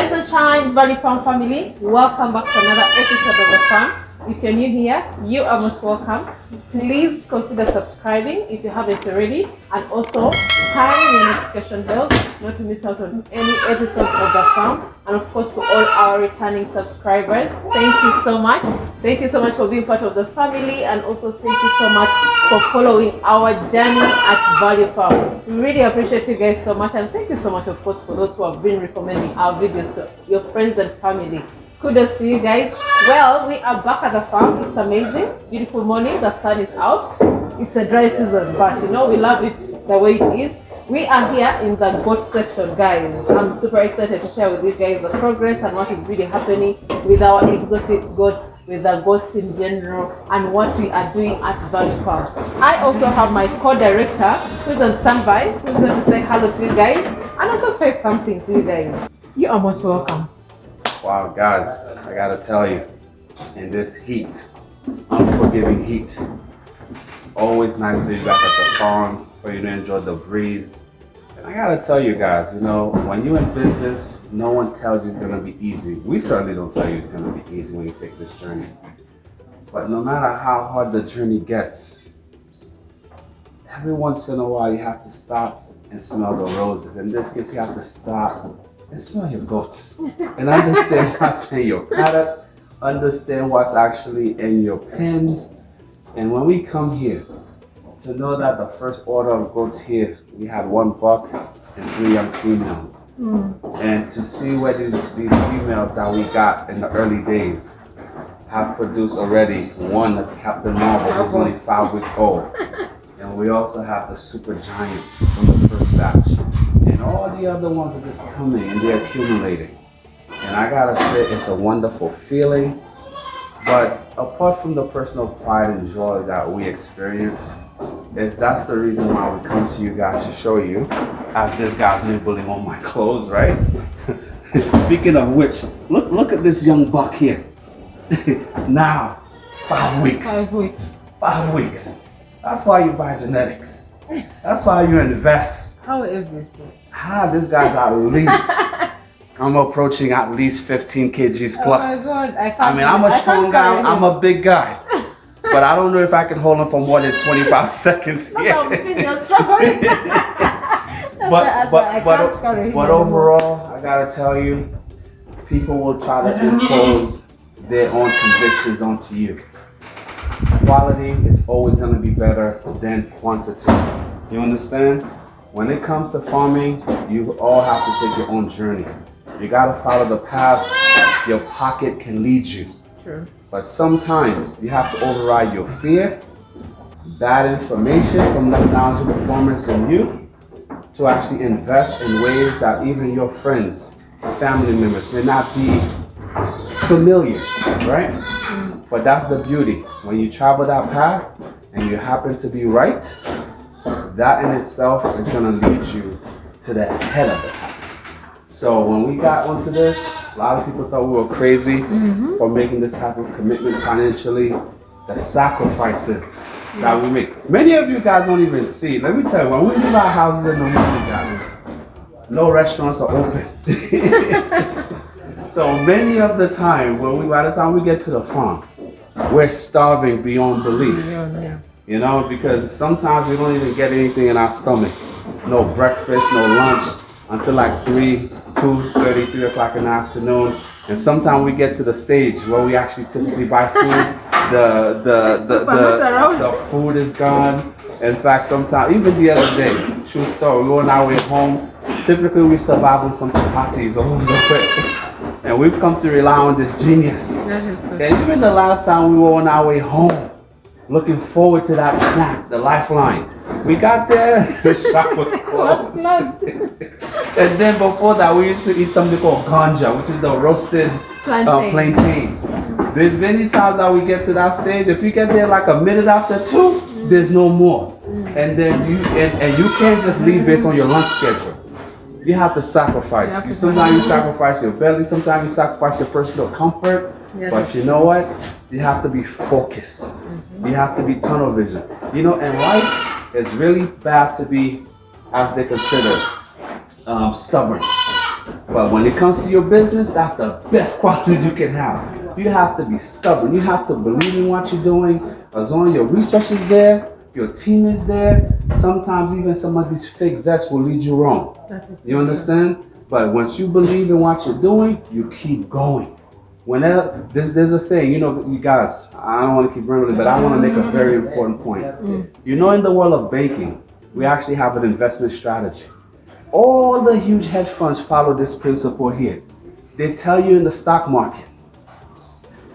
Rise and shine, Valley Farm family. Welcome back to another episode of the farm. If you're new here, you are most welcome. Please consider subscribing if you haven't already, and also turn your notification bells not to miss out on any episodes of the farm. And of course, to all our returning subscribers, thank you so much. Thank you so much for being part of the family, and also thank you so much for following our journey at Valley Farm. We really appreciate you guys so much, and thank you so much, of course, for those who have been recommending our videos to your friends and family. Kudos to you guys. Well, we are back at the farm. It's amazing. Beautiful morning. The sun is out. It's a dry season, but you know, we love it the way it is. We are here in the goat section, guys. I'm super excited to share with you guys the progress and what is really happening with our exotic goats, with the goats in general, and what we are doing at Valley Farm. I also have my co-director who's on standby, who's going to say hello to you guys and also say something to you guys. You are most welcome. Wow, guys, I gotta tell you, in this heat, this unforgiving heat, it's always nice to be back at the farm for you to enjoy the breeze. And I gotta tell you guys, you know, when you're in business, no one tells you it's gonna be easy. We certainly don't tell you it's gonna be easy when you take this journey. But no matter how hard the journey gets, every once in a while you have to stop and smell the roses. In this case, you have to stop and smell your goats and understand what's in your paddock, understand what's actually in your pens. And when we come here, to know that the first order of goats here, we had 1 buck and 3 young females. And to see where these females that we got in the early days have produced already one that Captain Marvel who's only 5 weeks old. And we also have the super giants from the first batch. And all the other ones are just coming and they're accumulating. And I gotta say, it's a wonderful feeling. But apart from the personal pride and joy that we experience, that's the reason why we come to you guys to show you, as this guy's nibbling on my clothes, right? Speaking of which, look at this young buck here. Now, 5 weeks. 5 weeks. 5 weeks. That's why you buy genetics. That's why you invest. How is it? This guy's at least, I'm approaching at least 15 kgs plus. Oh my God, I mean, I'm a strong guy, I'm a big guy. But I don't know if I can hold him for more than 25 seconds here. I'm seeing you're struggling. But overall, I gotta tell you, people will try to impose their own convictions onto you. Quality is always going to be better than quantity. You understand? When it comes to farming, you all have to take your own journey. You got to follow the path your pocket can lead you. True. But sometimes you have to override your fear, bad information from less knowledgeable farmers than you, to actually invest in ways that even your friends, family members may not be familiar, right? But that's the beauty. When you travel that path and you happen to be right, that in itself is going to lead you to the head of the path. So when we got onto this, a lot of people thought we were crazy for making this type of commitment financially. The sacrifices that we make. Many of you guys don't even see. Let me tell you, when we leave our houses in the morning, guys, no restaurants are open. So many of the time, by the time we get to the farm, we're starving beyond belief. You know, because sometimes we don't even get anything in our stomach. No breakfast, no lunch, until like 2:30, 3 o'clock in the afternoon. And sometimes we get to the stage where we actually typically buy food. The food is gone. In fact, sometimes, even the other day, true story, we were on our way home. Typically, we survive on some chapatis along the way. And we've come to rely on this genius. And even the last time we were on our way home, looking forward to that snack, the lifeline. We got there, the shop was closed. And then before that, we used to eat something called ganja, which is the roasted plantains. There's many times that we get to that stage, if you get there like a minute after 2, there's no more. And then you can't just leave based on your lunch schedule. You have to sacrifice. Sometimes you sacrifice your belly, sometimes you sacrifice your personal comfort. But you know what? You have to be focused. You have to be tunnel vision. You know, in life, it's really bad to be, as they consider, stubborn. But when it comes to your business, that's the best quality you can have. You have to be stubborn. You have to believe in what you're doing. As long as your research is there, your team is there. Sometimes even some of these fake vets will lead you wrong. You understand? But once you believe in what you're doing, you keep going. Whenever there's a saying, you know, you guys, I don't want to keep rambling, but I want to make a very important point. You know, in the world of banking, we actually have an investment strategy. All the huge hedge funds follow this principle here. They tell you in the stock market,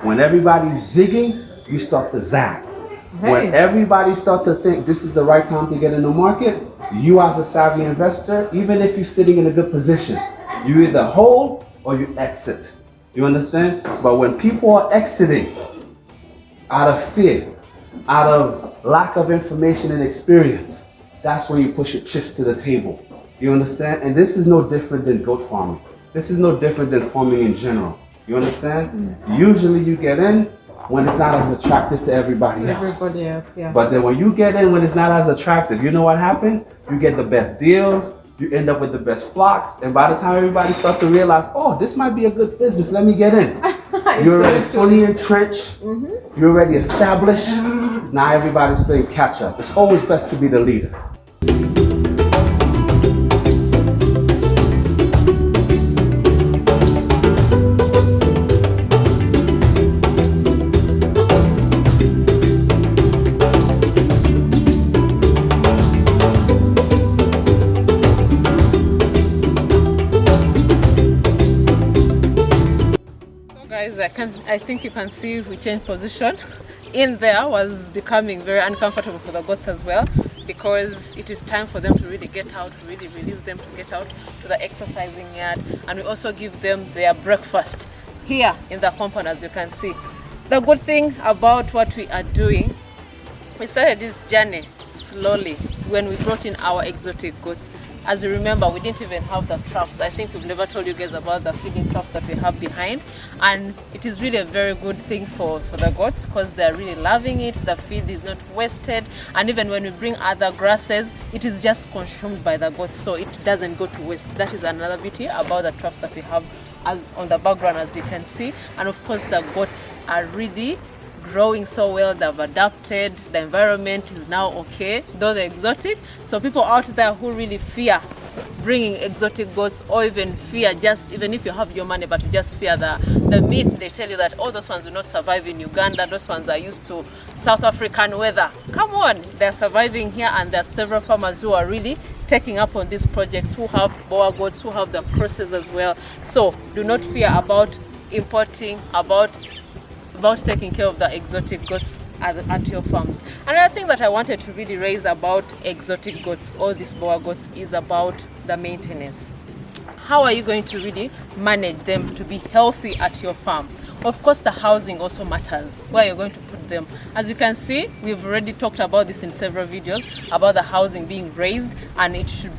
when everybody's zigging, you start to zag. When everybody starts to think this is the right time to get in the market, you as a savvy investor, even if you're sitting in a good position, you either hold or you exit. You understand? But when people are exiting out of fear, out of lack of information and experience, that's when you push your chips to the table. You understand? And this is no different than goat farming. This is no different than farming in general. You understand? Usually you get in when it's not as attractive to everybody else. Yeah. But then when you get in when it's not as attractive, you know what happens? You get the best deals, you end up with the best flocks, and by the time everybody starts to realize, oh, this might be a good business, let me get in. You're already fully entrenched, you're already established, now everybody's playing catch up. It's always best to be the leader. I think you can see we changed position. In there was becoming very uncomfortable for the goats as well, because it is time for them to really get out, really release them to get out to the exercising yard, and we also give them their breakfast here in the compound. As you can see, the good thing about what we are doing, we started this journey slowly when we brought in our exotic goats. As you remember, we didn't even have the troughs. I think we've never told you guys about the feeding troughs that we have behind, and it is really a very good thing for the goats, because they're really loving it. The feed is not wasted, and even when we bring other grasses, it is just consumed by the goats, so it doesn't go to waste. That is another beauty about the troughs that we have as on the background, as you can see. And of course, the goats are really growing so well. They've adapted, the environment is now okay, though they're exotic. So people out there who really fear bringing exotic goats, or even fear, just even if you have your money, but you just fear the myth they tell you that, oh, those ones do not survive in Uganda, those ones are used to South African weather. Come on, they're surviving here, and there are several farmers who are really taking up on these projects, who have boer goats, who have the process as well. So do not fear about importing, about taking care of the exotic goats at your farms. Another thing that I wanted to really raise about exotic goats, or these boer goats, is about the maintenance. How are you going to really manage them to be healthy at your farm? Of course, the housing also matters, where you're going to put them. As you can see, we've already talked about this in several videos, about the housing being raised, and it should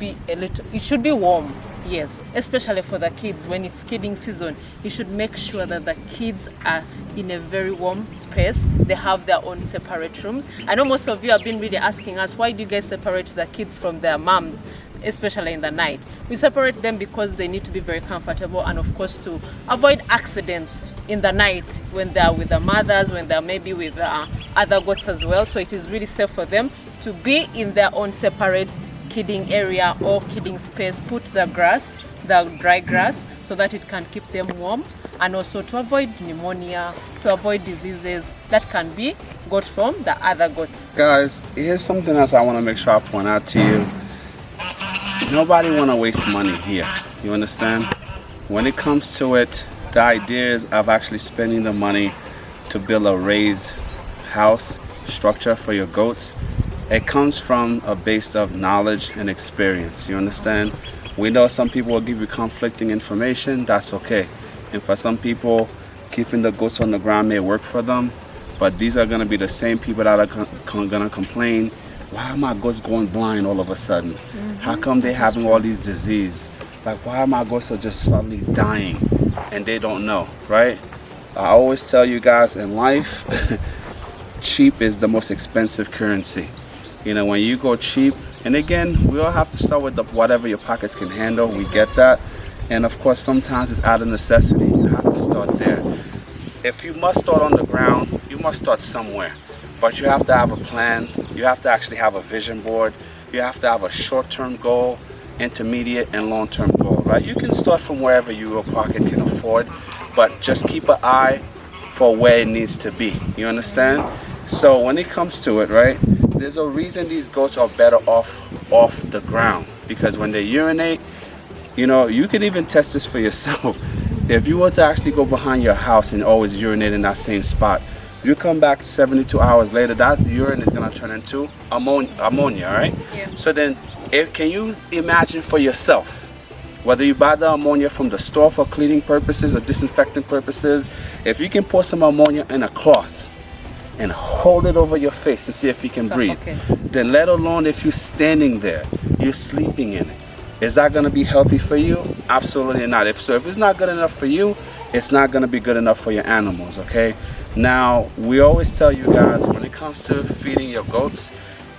be warm. Yes, especially for the kids. When it's kidding season, you should make sure that the kids are in a very warm space. They have their own separate rooms. I know most of you have been really asking us, why do you guys separate the kids from their moms, especially in the night? We separate them because they need to be very comfortable, and of course to avoid accidents in the night when they're with the mothers, when they're maybe with other goats as well. So it is really safe for them to be in their own separate kidding area or kidding space. Put the grass, the dry grass, so that it can keep them warm, and also to avoid pneumonia, to avoid diseases that can be got from the other goats. Guys, here's something else I want to make sure I point out to you. Nobody want to waste money here. You understand? When it comes to it, the ideas of actually spending the money to build a raised house structure for your goats, it comes from a base of knowledge and experience. You understand? We know some people will give you conflicting information. That's okay. And for some people, keeping the goats on the ground may work for them, but these are going to be the same people that are going to complain, why are my goats going blind all of a sudden? How come they having all these diseases? Like, why are my goats are just suddenly dying and they don't know, right? I always tell you guys, in life, cheap is the most expensive currency. You know, when you go cheap, and again, we all have to start with whatever your pockets can handle. We get that. And of course, sometimes it's out of necessity. You have to start there. If you must start on the ground, you must start somewhere. But you have to have a plan. You have to actually have a vision board. You have to have a short-term goal, intermediate and long-term goal, right? You can start from wherever your pocket can afford, but just keep an eye for where it needs to be. You understand? So when it comes to it, right, there's a reason these goats are better off the ground, because when they urinate, you know, you can even test this for yourself. If you were to actually go behind your house and always urinate in that same spot, you come back 72 hours later, that urine is going to turn into ammonia, right? Yeah. So then, can you imagine for yourself, whether you buy the ammonia from the store for cleaning purposes or disinfecting purposes, if you can pour some ammonia in a cloth and hold it over your face to see if you can breathe, then let alone if you're standing there, you're sleeping in it. Is that going to be healthy for you? Absolutely not. If it's not good enough for you, it's not going to be good enough for your animals, okay? Now, we always tell you guys, when it comes to feeding your goats,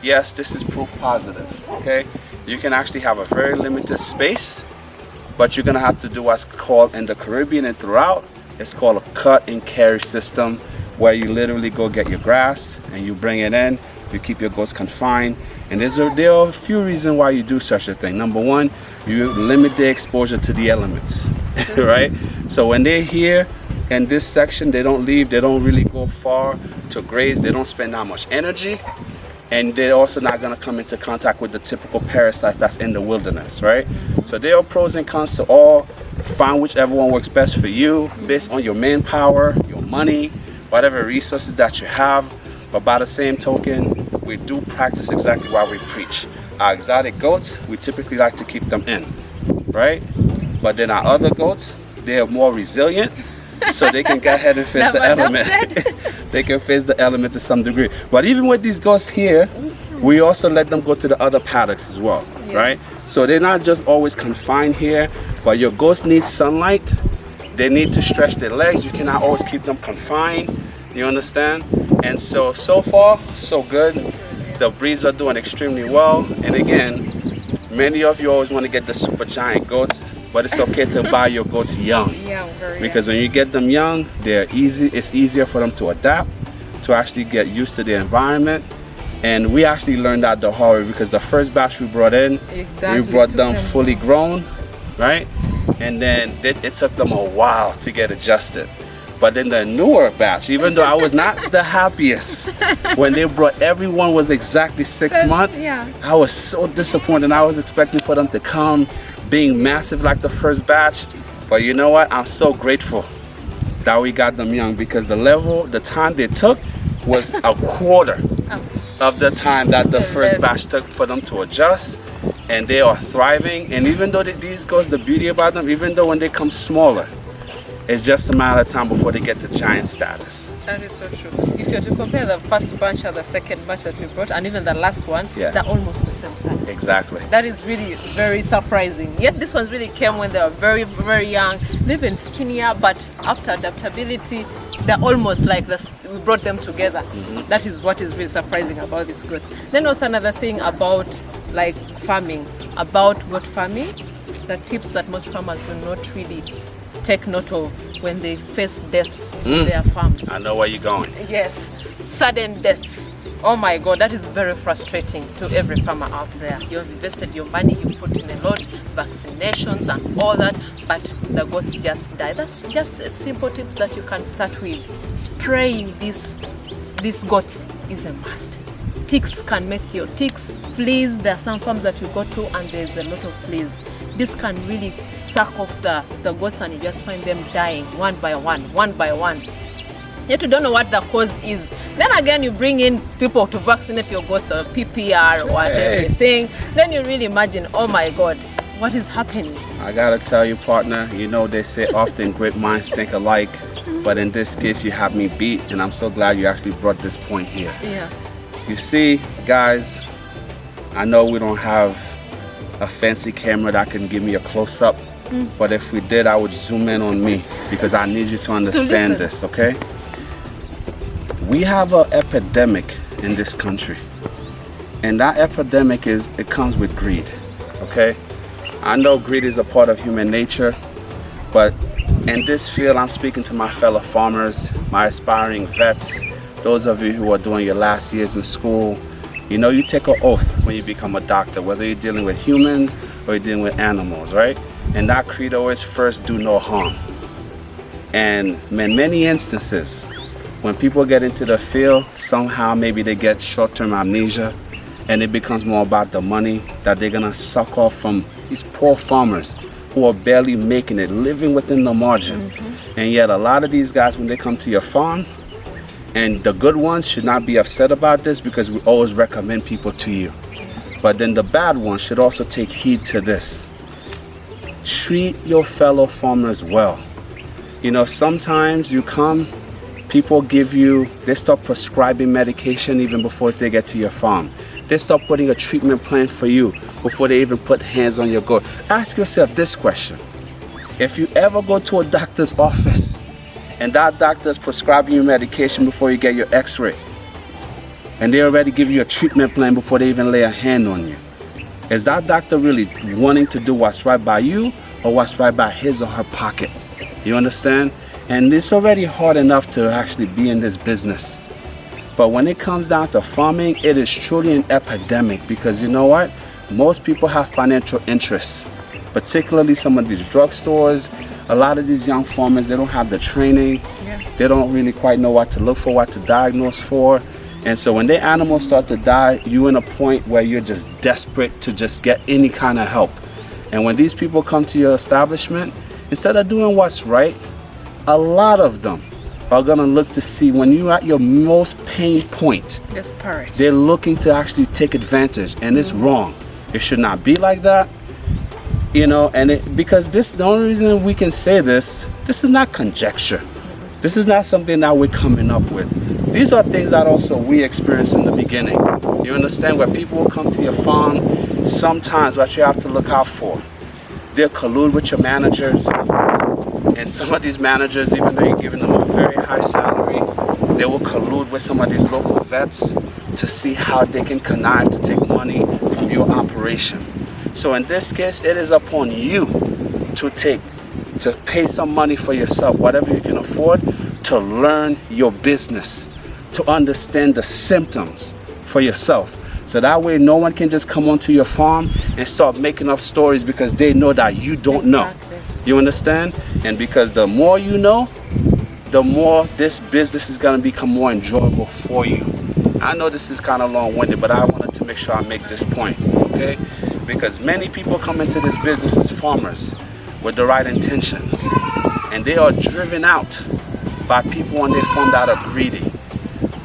yes, this is proof positive, okay? You can actually have a very limited space, but you're going to have to do what's called in the Caribbean and throughout, it's called a cut and carry system, where you literally go get your grass and you bring it in, you keep your goats confined. And there are a few reasons why you do such a thing. Number one, you limit their exposure to the elements, right? So when they're here in this section, they don't leave, they don't really go far to graze, they don't spend that much energy, and they're also not gonna come into contact with the typical parasites that's in the wilderness, right? So there are pros and cons to all. Find whichever one works best for you, based on your manpower, your money, whatever resources that you have. But by the same token, we do practice exactly what we preach. Our exotic goats, we typically like to keep them in, right? But then our other goats, they are more resilient, so they can go ahead and face the element. They can face the element to some degree. But even with these goats here, we also let them go to the other paddocks as well, right? So they're not just always confined here, but your goats need sunlight. They need to stretch their legs. You cannot always keep them confined. You understand? And so far, so good. The breeds are doing extremely well. And again, many of you always want to get the super giant goats, but it's okay to buy your goats young. Because when you get them young, they're easy. It's easier for them to adapt, to actually get used to the environment. And we actually learned that the hard way, because the first batch we brought in, we brought them fully grown, right? And then it took them a while to get adjusted. But then the newer batch, even though I was not the happiest when they brought, everyone was exactly 6 months. I was so disappointed. I was expecting for them to come being massive like the first batch. But you know what? I'm so grateful that we got them young, because the time they took was a quarter of the time that the first batch took for them to adjust. And they are thriving. And even though these goats, the beauty about them, even though when they come smaller, it's just a matter of time before they get to giant status. That is so true. If you're to compare the first batch and the second batch that we brought, and even the last one, they're almost the same size. Exactly. That is really very surprising. Yet this ones really came when they were very, very young, even skinnier, but after adaptability, they're almost like this. We brought them together. That is what is really surprising about these goats. Then also another thing about like farming, about goat farming, the tips that most farmers do not really take note of when they face deaths in their farms. I know where you're going. Yes, sudden deaths. Oh my God, that is very frustrating to every farmer out there. You have invested your money, you put in a lot, vaccinations and all that, but the goats just die. That's just a simple tips that you can start with. Spraying these goats is a must. Ticks can make your ticks, fleas. There are some farms that you go to and there's a lot of fleas. This can really suck off the goats, and you just find them dying one by one. Yet you don't know what the cause is. Then again, you bring in people to vaccinate your goats or PPR or everything. Then you really imagine, oh my God, what is happening? I gotta tell you, partner, you know they say often great minds think alike, but in this case you have me beat, and I'm so glad you actually brought this point here. You see, guys, I know we don't have a fancy camera that can give me a close-up, but if we did, I would zoom in on me, because I need you to understand this, okay? We have an epidemic in this country, and that epidemic it comes with greed, okay? I know greed is a part of human nature, but in this field, I'm speaking to my fellow farmers, my aspiring vets, those of you who are doing your last years in school. You know, you take an oath when you become a doctor, whether you're dealing with humans or you're dealing with animals, right? And that credo is first, do no harm. And in many instances, when people get into the field, somehow maybe they get short-term amnesia, and it becomes more about the money that they're gonna suck off from these poor farmers who are barely making it, living within the margin. And yet a lot of these guys, when they come to your farm, and the good ones should not be upset about this because we always recommend people to you. But then the bad ones should also take heed to this. Treat your fellow farmers well. You know, sometimes you come, people they start prescribing medication even before they get to your farm. They start putting a treatment plan for you before they even put hands on your goat. Ask yourself this question. If you ever go to a doctor's office and that doctor is prescribing you medication before you get your x-ray, and they already give you a treatment plan before they even lay a hand on you, is that doctor really wanting to do what's right by you or what's right by his or her pocket? You understand? And it's already hard enough to actually be in this business. But when it comes down to farming, it is truly an epidemic, because you know what? Most people have financial interests, particularly some of these drugstores. A lot of these young farmers, they don't have the training. They don't really quite know what to look for, what to diagnose for. And so when their animals start to die, you're in a point where you're just desperate to just get any kind of help. And when these people come to your establishment, instead of doing what's right, a lot of them are gonna look to see when you're at your most pain point. Desperate. They're looking to actually take advantage, and it's wrong. It should not be like that. You know, and because the only reason we can say this is not conjecture. This is not something that we're coming up with. These are things that also we experienced in the beginning. You understand? Where people will come to your farm, sometimes what you have to look out for, they'll collude with your managers. And some of these managers, even though you're giving them a very high salary, they will collude with some of these local vets to see how they can connive to take money from your operation. So in this case, it is upon you to pay some money for yourself, whatever you can afford, to learn your business, to understand the symptoms for yourself. So that way no one can just come onto your farm and start making up stories because they know that you don't know. You understand? And because the more you know, the more this business is going to become more enjoyable for you. I know this is kind of long-winded, but I wanted to make sure I make this point, okay? Because many people come into this business as farmers with the right intentions, and they are driven out by people on their farm that are greedy.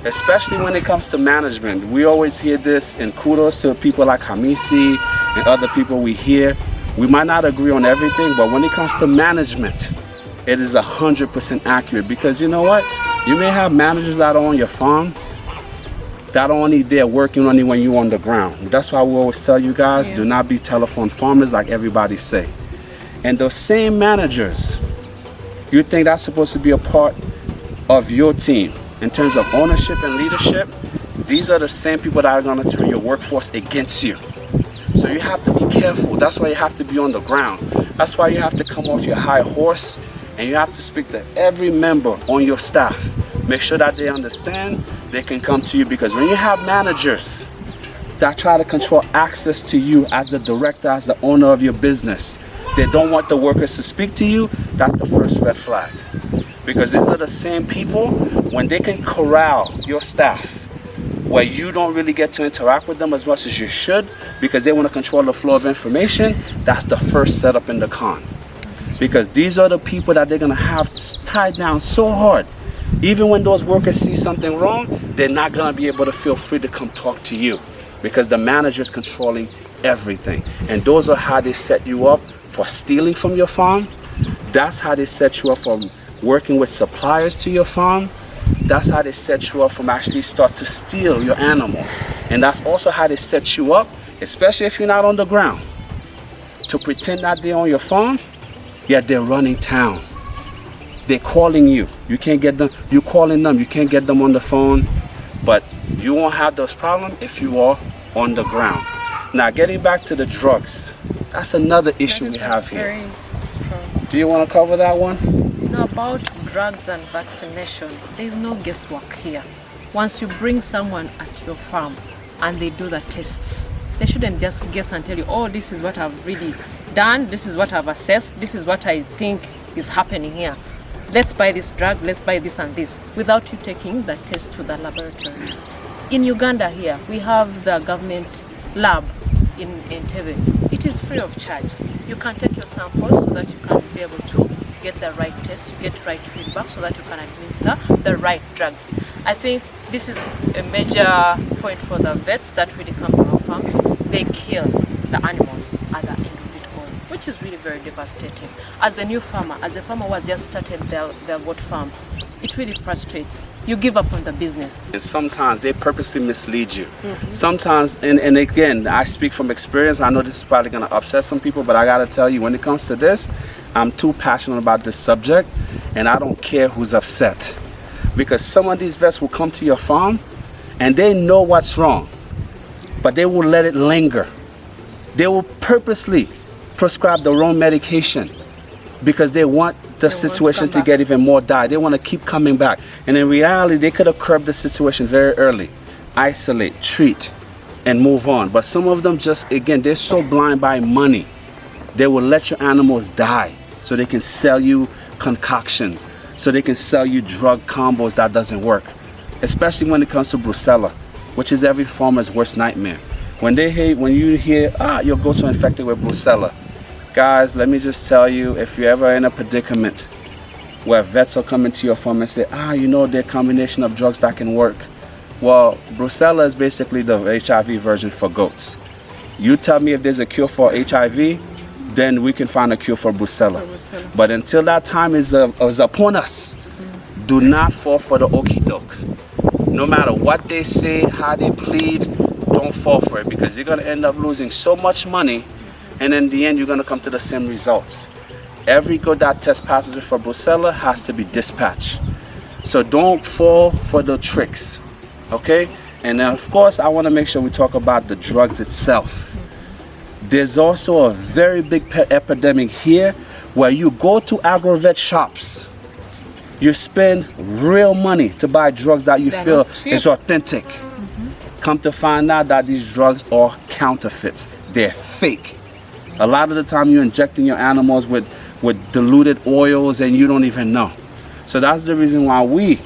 Especially when it comes to management. We always hear this, and kudos to people like Hamisi and other people we hear. We might not agree on everything, but when it comes to management, it is 100% accurate. Because you know what? You may have managers that are on your farm that are only there working only when you're on the ground. That's why we always tell you guys, do not be telephone farmers like everybody say. And those same managers, you think that's supposed to be a part of your team in terms of ownership and leadership, these are the same people that are going to turn your workforce against you. So you have to be careful. That's why you have to be on the ground. That's why you have to come off your high horse, and you have to speak to every member on your staff. Make sure that they understand they can come to you, because when you have managers that try to control access to you as the director, as the owner of your business, they don't want the workers to speak to you, that's the first red flag. Because these are the same people, when they can corral your staff where you don't really get to interact with them as much as you should because they want to control the flow of information, that's the first setup in the con. Because these are the people that they're going to have tied down so hard. Even when those workers see something wrong, they're not going to be able to feel free to come talk to you because the manager is controlling everything. And those are how they set you up for stealing from your farm. That's how they set you up for working with suppliers to your farm. That's how they set you up from actually start to steal your animals. And that's also how they set you up, especially if you're not on the ground, to pretend that they're on your farm, yet they're running town. They're calling you. You can't get them. You're calling them. You can't get them on the phone. But you won't have those problems if you are on the ground. Now, getting back to the drugs. That's another issue we have here. Very strong. Do you want to cover that one? You know, about drugs and vaccination, there's no guesswork here. Once you bring someone at your farm and they do the tests, they shouldn't just guess and tell you, oh, this is what I've really done, this is what I've assessed, this is what I think is happening here. Let's buy this drug, let's buy this and this, without you taking the test to the laboratories. In Uganda here, we have the government lab in Entebbe. It is free of charge. You can take your samples so that you can be able to get the right test, you get right feedback so that you can administer the right drugs. I think this is a major point for the vets that really come to our farms. They kill the animals at the end of it all, which is really very devastating. As a new farmer, as a farmer who has just started their goat farm, it really frustrates. You give up on the business. And sometimes they purposely mislead you. Sometimes, and again, I speak from experience. I know this is probably going to upset some people, but I got to tell you, when it comes to this, I'm too passionate about this subject, and I don't care who's upset. Because some of these vets will come to your farm, and they know what's wrong, but they will let it linger. They will purposely prescribe the wrong medication because they want the situation to get even more dire. They want to keep coming back. And in reality, they could have curbed the situation very early. Isolate, treat, and move on. But some of them just, again, they're so blind by money. They will let your animals die so they can sell you concoctions, so they can sell you drug combos that doesn't work. Especially when it comes to brucella, which is every farmer's worst nightmare. When you hear, your goats are infected with brucella. Guys, let me just tell you, if you're ever in a predicament where vets are coming to your farm and say, you know, they're a combination of drugs that can work. Well, brucella is basically the HIV version for goats. You tell me if there's a cure for HIV, then we can find a cure for brucella. But until that time is upon us, do not fall for the okie doke. No matter what they say, how they plead, don't fall for it, because you're going to end up losing so much money, and in the end you're going to come to the same results. Every goat that test passes it for brucella has to be dispatched. So don't fall for the tricks, okay? And of course, I want to make sure we talk about the drugs itself. There's also a very big epidemic here where you go to agrovet shops, you spend real money to buy drugs that you feel is authentic. Come to find out that these drugs are counterfeits. They're fake. A lot of the time you're injecting your animals with diluted oils and you don't even know. So that's the reason why we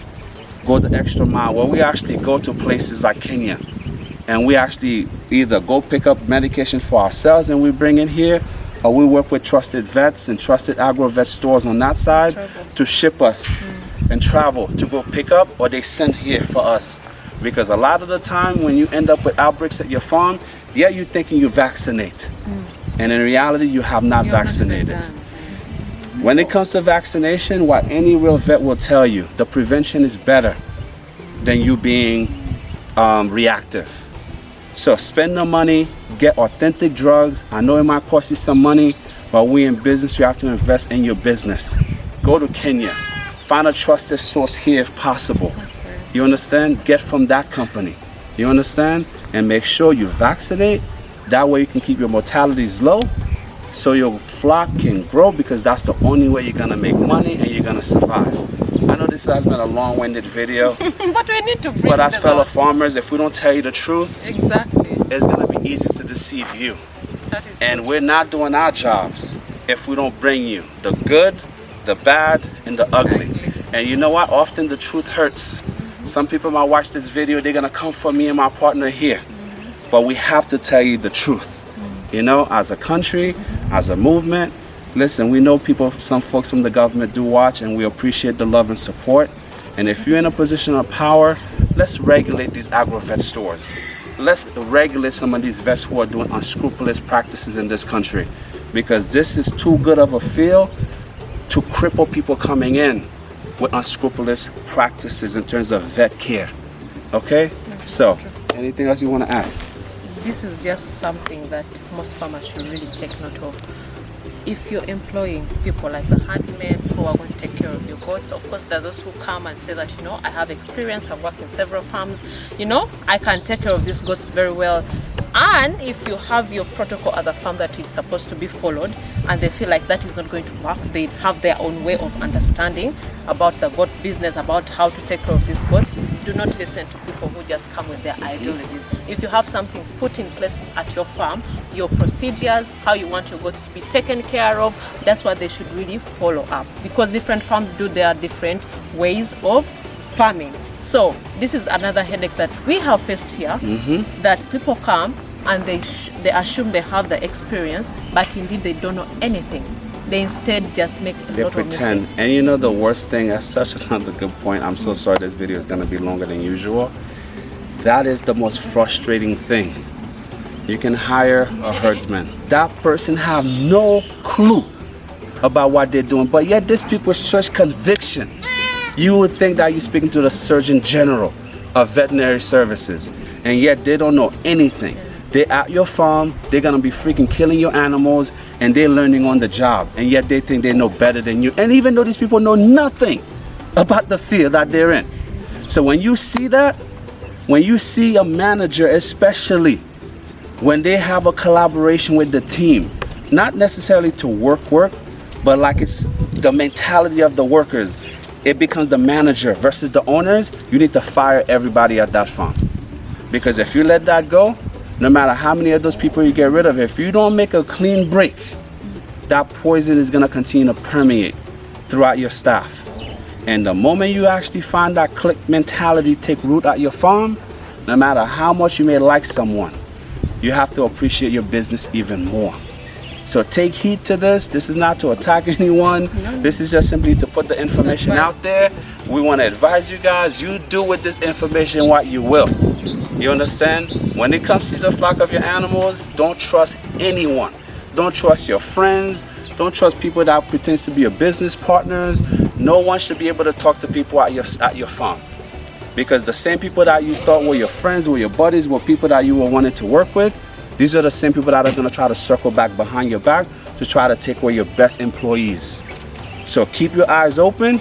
go the extra mile, where we actually go to places like Kenya, and we actually either go pick up medication for ourselves and we bring it here, or we work with trusted vets and trusted agrovet stores on that side to ship us and travel to go pick up, or they send here for us. Because a lot of the time when you end up with outbreaks at your farm, you're thinking you vaccinate. And in reality, you have not vaccinated. When it comes to vaccination, what any real vet will tell you, the prevention is better than you being reactive. So spend the money, get authentic drugs. I know it might cost you some money, but we in business, you have to invest in your business. Go to Kenya, find a trusted source here if possible. You understand? Get from that company. You understand? And make sure you vaccinate. That way you can keep your mortalities low, so your flock can grow, because that's the only way you're gonna make money and you're gonna survive. I know this has been a long-winded video, but we need to bring but as fellow farmers, if we don't tell you the truth, exactly, it's gonna be easy to deceive you. And we're not doing our jobs if we don't bring you the good, the bad, and the ugly. And you know what? Often the truth hurts. Some people might watch this video, they're gonna come for me and my partner here. But we have to tell you the truth. You know, as a country, as a movement, listen, we know some folks from the government do watch, and we appreciate the love and support. And if you're in a position of power, let's regulate these agrovet stores. Let's regulate some of these vets who are doing unscrupulous practices in this country, because this is too good of a field to cripple people coming in with unscrupulous practices in terms of vet care. Okay? So, anything else you want to add? This is just something that most farmers should really take note of. If you're employing people like the herdsmen who are going to take care of your goats, of course there are those who come and say that, you know, I have experience, I've worked in several farms, you know, I can take care of these goats very well. And if you have your protocol at the farm that is supposed to be followed and they feel like that is not going to work, they have their own way of understanding about the goat business, about how to take care of these goats. Do not listen to people who just come with their ideologies. If you have something put in place at your farm, your procedures, how you want your goats to be taken care of, that's what they should really follow up, because different farms do their different ways of farming. So this is another headache that we have faced here, that people come and they assume they have the experience, but indeed they don't know anything. They instead just make a lot of mistakes. And you know the worst thing, that's such another good point. I'm so sorry this video is going to be longer than usual. That is the most frustrating thing. You can hire a herdsman. That person have no clue about what they're doing, but yet they speak with such conviction. You would think that you're speaking to the Surgeon General of Veterinary Services, and yet they don't know anything. They're at your farm, they're gonna be freaking killing your animals, and they're learning on the job, and yet they think they know better than you. And even though these people know nothing about the field that they're in. So when you see that, when you see a manager, especially when they have a collaboration with the team, not necessarily to work, but like it's the mentality of the workers, it becomes the manager versus the owners, you need to fire everybody at that farm. Because if you let that go, no matter how many of those people you get rid of, if you don't make a clean break, that poison is gonna continue to permeate throughout your staff. And the moment you actually find that clique mentality take root at your farm, no matter how much you may like someone, you have to appreciate your business even more. So take heed to this. This is not to attack anyone. This is just simply to put the information out there. We want to advise you guys, you do with this information what you will. You understand? When it comes to the flock of your animals, don't trust anyone. Don't trust your friends. Don't trust people that pretend to be your business partners. No one should be able to talk to people at your farm. Because the same people that you thought were your friends, were your buddies, were people that you were wanting to work with, these are the same people that are going to try to circle back behind your back to try to take away your best employees. So keep your eyes open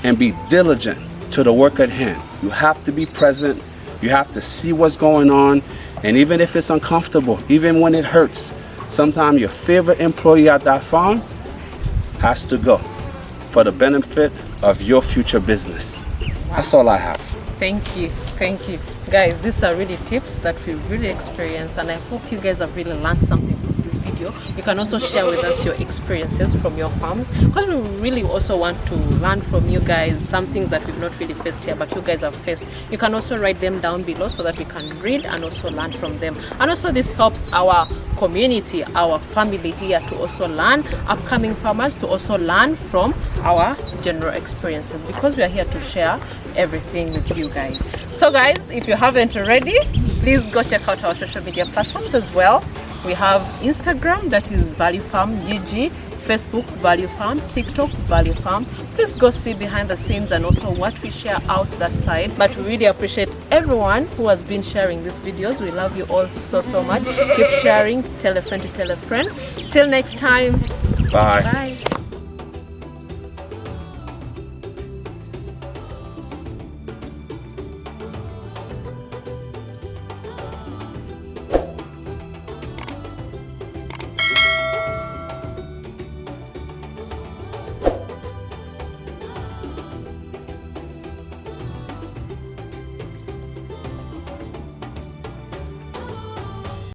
and be diligent to the work at hand. You have to be present. You have to see what's going on. And even if it's uncomfortable, even when it hurts, sometimes your favorite employee at that farm has to go for the benefit of your future business. That's all I have. Thank you. Guys, these are really tips that we really experienced, and I hope you guys have really learned something from this video. You can also share with us your experiences from your farms, because we really also want to learn from you guys some things that we've not really faced here but you guys have faced. You can also write them down below so that we can read and also learn from them. And also this helps our community, our family here, to also learn, upcoming farmers to also learn from our general experiences, because we are here to share everything with you guys. So guys, if you haven't already, please go check out our social media platforms as well. We have Instagram, that is Value Farm UG, Facebook Value Farm, TikTok Value Farm. Please go see behind the scenes and also what we share out that side. But we really appreciate everyone who has been sharing these videos. We love you all so much. Keep sharing, tell a friend to tell a friend. Till next time, bye. Bye.